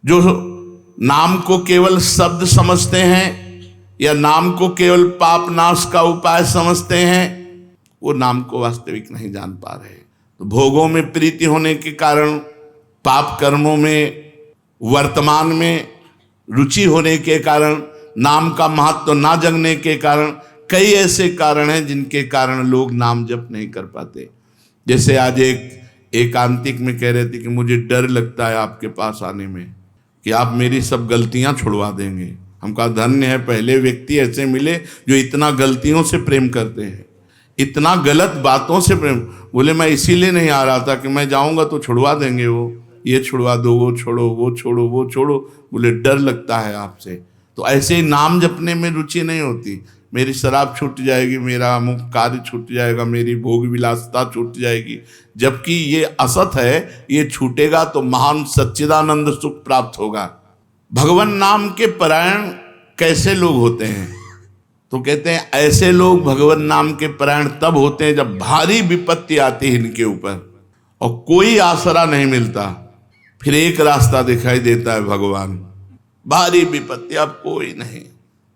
जो नाम को केवल शब्द समझते हैं या नाम को केवल पाप नाश का उपाय समझते हैं, वो नाम को वास्तविक नहीं जान पा रहे। तो भोगों में प्रीति होने के कारण, पाप कर्मों में वर्तमान में रुचि होने के कारण, नाम का महत्व ना जगने के कारण, कई ऐसे कारण हैं जिनके कारण लोग नाम जप नहीं कर पाते। जैसे आज एक एकांतिक में कह रहे थे कि मुझे डर लगता है आपके पास आने में कि आप मेरी सब गलतियां छुड़वा देंगे। हम कहा धन्य है, पहले व्यक्ति ऐसे मिले जो इतना गलतियों से प्रेम करते हैं, इतना गलत बातों से प्रेम। बोले मैं इसीलिए नहीं आ रहा था कि मैं जाऊंगा तो छुड़वा देंगे, वो ये छुड़वा दो, वो छोड़ो, वो छोड़ो, वो छोड़ो। बोले डर लगता है आपसे। तो ऐसे ही नाम जपने में रुचि नहीं होती। मेरी शराब छूट जाएगी, मेरा अमुक कार्य छूट जाएगा, मेरी भोग विलासता छूट जाएगी। जबकि ये असत है, ये छूटेगा तो महान सच्चिदानंद सुख प्राप्त होगा। भगवान नाम के परायण कैसे लोग होते हैं? तो कहते हैं ऐसे लोग भगवान नाम के परायण तब होते हैं जब भारी विपत्ति आती है इनके ऊपर और कोई आसरा नहीं मिलता। फिर एक रास्ता दिखाई देता है भगवान। भारी विपत्ति, अब कोई नहीं,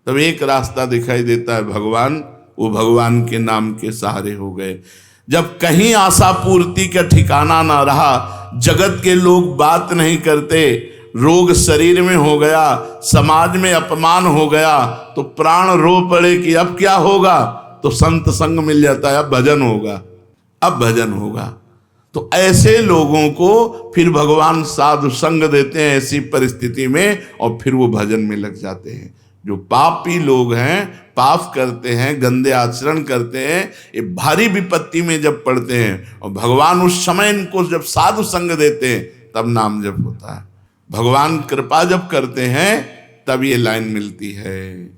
तब एक रास्ता दिखाई देता है भगवान। वो भगवान के नाम के सहारे हो गए। जब कहीं आशा पूर्ति का ठिकाना ना रहा, जगत के लोग बात नहीं करते, रोग शरीर में हो गया, समाज में अपमान हो गया, तो प्राण रो पड़े कि अब क्या होगा। तो संत संग मिल जाता है, अब भजन होगा, अब भजन होगा। तो ऐसे लोगों को फिर भगवान साधु संग देते हैं ऐसी परिस्थिति में, और फिर वो भजन में लग जाते हैं। जो पापी लोग हैं, पाप करते हैं, गंदे आचरण करते हैं, ये भारी विपत्ति में जब पड़ते हैं और भगवान उस समय इनको जब साधु संग देते हैं, तब नाम जप होता है। भगवान कृपा जब करते हैं तब ये लाइन मिलती है।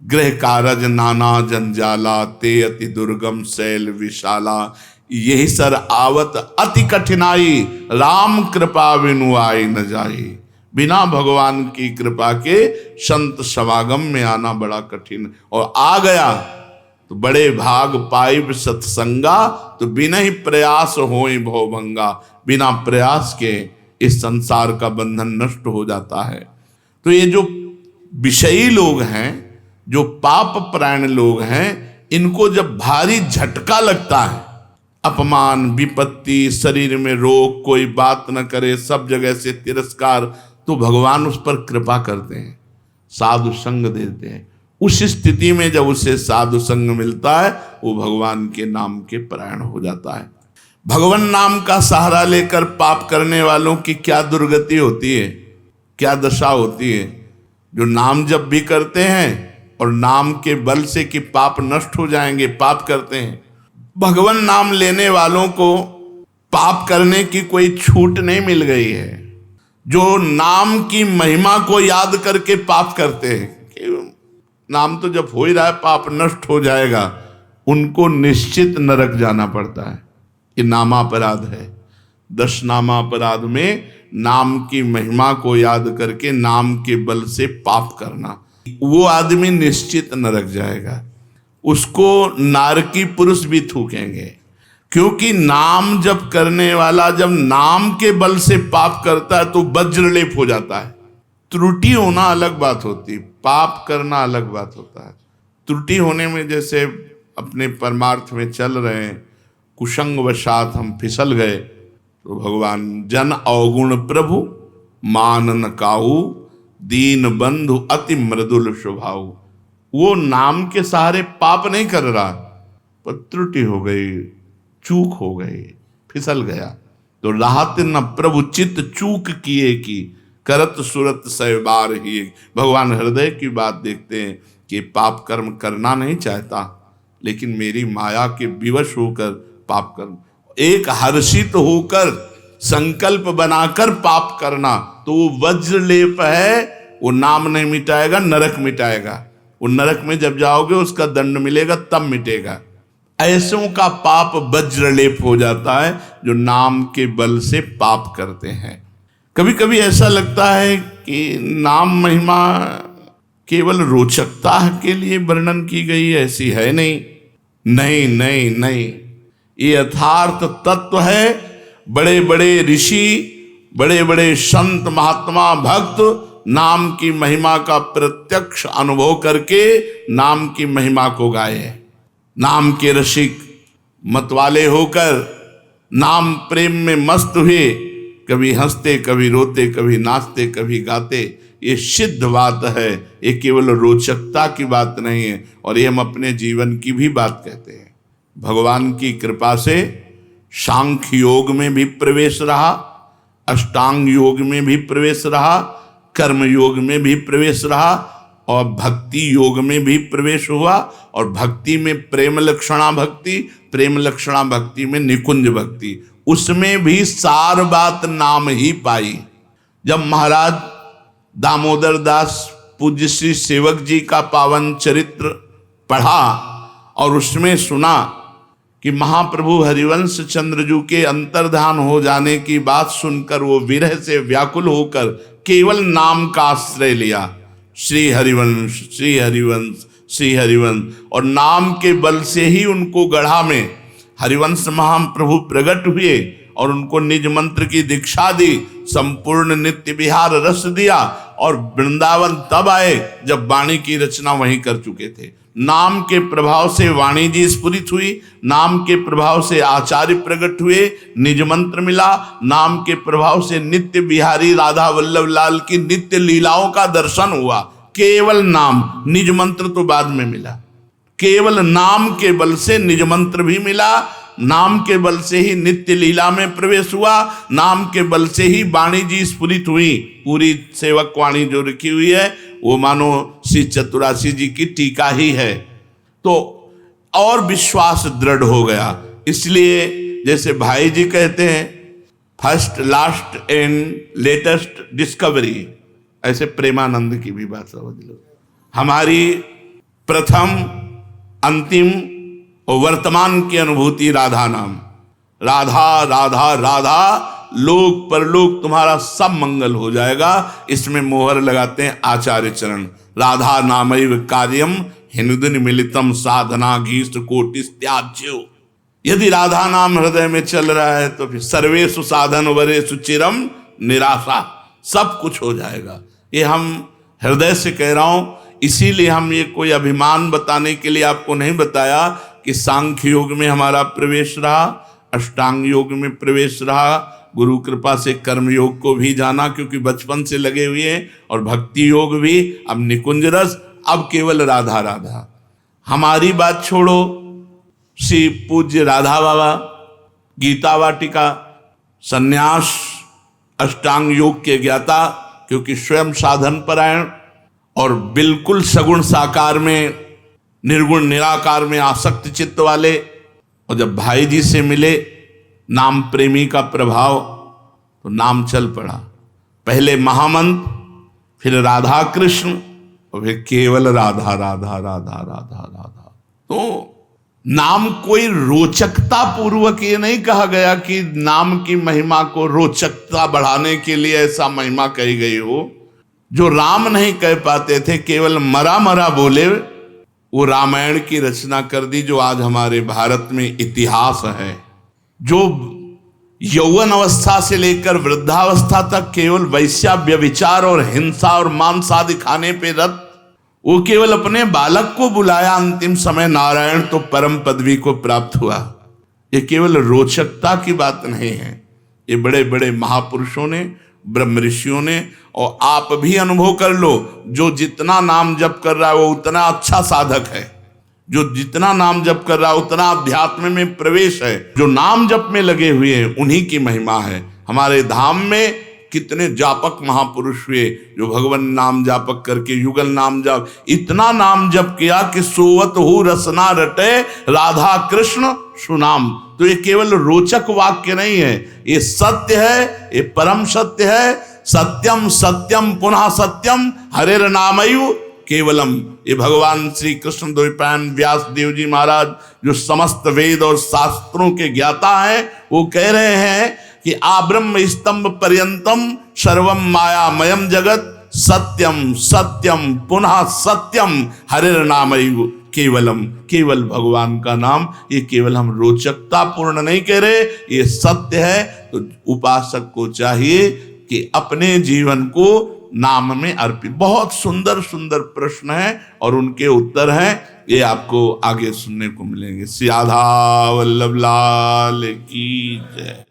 गृह कारज नाना जंजाला, ते अति दुर्गम शैल विशाला, यही सर आवत अति कठिनाई, राम कृपा बिनु आई न जाई। बिना भगवान की कृपा के संत समागम में आना बड़ा कठिन, और आ गया तो बड़े भाग पाइब सत्संगा, तो बिना ही प्रयास होई भवभंगा। बिना प्रयास के इस संसार का बंधन नष्ट हो जाता है। तो ये जो विषयी लोग हैं, जो पाप प्राण लोग हैं, इनको जब भारी झटका लगता है, अपमान, विपत्ति, शरीर में रोग, कोई बात न करे, सब जगह से तिरस्कार, तो भगवान उस पर कृपा करते हैं, साधु संग देते हैं। उस स्थिति में जब उसे साधु संग मिलता है, वो भगवान के नाम के परायण हो जाता है। भगवान नाम का सहारा लेकर पाप करने वालों की क्या दुर्गति होती है, क्या दशा होती है। जो नाम जब भी करते हैं और नाम के बल से कि पाप नष्ट हो जाएंगे, पाप करते हैं। भगवान नाम लेने वालों को पाप करने की कोई छूट नहीं मिल गई है। जो नाम की महिमा को याद करके पाप करते हैं कि नाम तो जब हो ही रहा है, पाप नष्ट हो जाएगा, उनको निश्चित नरक जाना पड़ता है। ये नामापराध है। 10 नामापराध में नाम की महिमा को याद करके नाम के बल से पाप करना, वो आदमी निश्चित नरक जाएगा। उसको नारकी पुरुष भी थूकेंगे, क्योंकि नाम जप करने वाला जब नाम के बल से पाप करता है तो वज्रलेप हो जाता है। त्रुटि होना अलग बात होती, पाप करना अलग बात होता है। त्रुटि होने में जैसे अपने परमार्थ में चल रहे हैं, कुसंग वशात हम फिसल गए, तो भगवान जन अवगुण प्रभु मान न काहू, दीन बंधु अति मृदुल स्वभाव। वो नाम के सहारे पाप नहीं कर रहा, पर त्रुटि हो गई, चूक हो गई, फिसल गया। तो राहत न प्रभु चित्त चूक किए की, करत सुरत सहबार ही। भगवान हृदय की बात देखते हैं कि पाप कर्म करना नहीं चाहता, लेकिन मेरी माया के विवश होकर पाप कर्म, एक हर्षित होकर संकल्प बनाकर पाप करना, तो वो वज्रलेप है। वो नाम नहीं मिटाएगा, नरक मिटाएगा। वो नरक में जब जाओगे उसका दंड मिलेगा, तब मिटेगा। ऐसों का पाप वज्रलेप हो जाता है जो नाम के बल से पाप करते हैं। कभी कभी ऐसा लगता है कि नाम महिमा केवल रोचकता के लिए वर्णन की गई, ऐसी है नहीं। नहीं नहीं नहीं, ये यथार्थ तत्व है। बड़े बड़े ऋषि, बड़े बड़े संत महात्मा भक्त नाम की महिमा का प्रत्यक्ष अनुभव करके नाम की महिमा को गाए। नाम के रसिक मतवाले होकर नाम प्रेम में मस्त हुए, कभी हंसते कभी रोते, कभी नाचते कभी गाते। ये सिद्ध बात है, ये केवल रोचकता की बात नहीं है, और ये हम अपने जीवन की भी बात कहते हैं। भगवान की कृपा से सांख्य योग में भी प्रवेश रहा, अष्टांग योग में भी प्रवेश रहा, कर्म योग में भी प्रवेश रहा, और भक्ति योग में भी प्रवेश हुआ। और भक्ति में प्रेम लक्षणा भक्ति, प्रेम लक्षणा भक्ति में निकुंज भक्ति, उसमें भी सार बात नाम ही पाई। जब महाराज दामोदर दास पूज्य श्री सेवक जी का पावन चरित्र पढ़ा और उसमें सुना कि महाप्रभु हरिवंश चंद्रजू के अंतर्धान हो जाने की बात सुनकर वो विरह से व्याकुल होकर केवल नाम का आश्रय लिया, श्री हरिवंश श्री हरिवंश श्री हरिवंश, और नाम के बल से ही उनको गढ़ा में हरिवंश महाप्रभु प्रकट हुए और उनको निज मंत्र की दीक्षा दी, संपूर्ण नित्य विहार रस दिया, और वृंदावन तब आए जब वाणी की रचना वहीं कर चुके थे। नाम के प्रभाव से वाणी जी स्फुरित हुई, नाम के प्रभाव से आचार्य प्रकट हुए, निज मंत्र मिला, नाम के प्रभाव से नित्य बिहारी राधा वल्लभ लाल की नित्य लीलाओं का दर्शन हुआ। केवल नाम, निज मंत्र तो बाद में मिला। केवल नाम के बल से निज मंत्र भी मिला, नाम के बल से ही नित्य लीला में प्रवेश हुआ, नाम के बल से ही वाणी जी स्फुरित हुई। पूरी सेवक वाणी जो रखी हुई है वो मानो श्री चतुरासी जी की टीका ही है। तो और विश्वास दृढ़ हो गया। इसलिए जैसे भाई जी कहते हैं first last and latest discovery, ऐसे प्रेमानंद की भी बात समझ लो। हमारी प्रथम अंतिम और वर्तमान की अनुभूति राधा नाम, राधा राधा राधा, लोक परलोक तुम्हारा सब मंगल हो जाएगा। इसमें मोहर लगाते हैं आचार्य चरण। राधा नामैव कार्यम हिंदुन मिलितम साधना घीष्ट कोटिस त्याज्यो। यदि राधा नाम हृदय में चल रहा है तो फिर सर्वेषु साधन वरेषु चिरम निराशा, सब कुछ हो जाएगा। ये हम हृदय से कह रहा हूं। इसीलिए हम ये कोई अभिमान बताने के लिए आपको नहीं बताया कि सांख्य योग में हमारा प्रवेश रहा, अष्टांग योग में प्रवेश रहा, गुरु कृपा से कर्म योग को भी जाना क्योंकि बचपन से लगे हुए हैं, और भक्ति योग भी, अब निकुंज रस, अब केवल राधा राधा। हमारी बात छोड़ो, श्री पूज्य राधा बाबा गीता वाटिका, सन्यास, अष्टांग योग के ज्ञाता, क्योंकि स्वयं साधन परायण और बिल्कुल सगुण साकार में, निर्गुण निराकार में आसक्त चित्त वाले। और जब भाई जी से मिले, नाम प्रेमी का प्रभाव, तो नाम चल पड़ा। पहले महामंत्र, फिर राधा कृष्ण, और फिर केवल राधा राधा राधा राधा राधा। तो नाम कोई रोचकता पूर्वक ये नहीं कहा गया कि नाम की महिमा को रोचकता बढ़ाने के लिए ऐसा महिमा कही गई हो। जो राम नहीं कह पाते थे, केवल मरा मरा बोले, वो रामायण की रचना कर दी, जो आज हमारे भारत में इतिहास है। जो यौवन अवस्था से लेकर वृद्धावस्था तक केवल वैश्या व्यभिचार और हिंसा और मांस आदि खाने पे रत, वो केवल अपने बालक को बुलाया, अंतिम समय नारायण तो परम पदवी को प्राप्त हुआ। ये केवल रोचकता की बात नहीं है। ये बड़े बड़े महापुरुषों ने, ब्रह्म ऋषियों ने, और आप भी अनुभव कर लो, जो जितना नाम जप कर रहा है वो उतना अच्छा साधक है, जो जितना नाम जप कर रहा है उतना अध्यात्म में प्रवेश है। जो नाम जप में लगे हुए हैं उन्हीं की महिमा है। हमारे धाम में कितने जापक महापुरुष हुए जो भगवान नाम जापक करके युगल नाम जाप, इतना नाम जप किया कि सोवत हो रसना रटे राधा कृष्ण सुनाम। तो ये केवल रोचक वाक्य नहीं है, ये सत्य है, ये परम सत्य है। सत्यम सत्यम पुनः सत्यम हरेर नामयु केवलम। ये भगवान श्री कृष्ण द्वैपायन व्यास देव जी महाराज, जो समस्त वेद और शास्त्रों के ज्ञाता हैं, वो कह रहे हैं कि आब्रह्म स्तंभ पर्यंतम सर्वम मायामयम जगत सत्यम सत्यम पुनः सत्यम हरेर नामयु केवलम, केवल भगवान का नाम, ये केवल हम रोचकता पूर्ण नहीं कह रहे, ये सत्य है। तो उपासक को चाहिए कि अपने जीवन को नाम में अर्पित। बहुत सुंदर सुंदर प्रश्न है और उनके उत्तर हैं, ये आपको आगे सुनने को मिलेंगे। श्री राधा वल्लभ लाल की जय।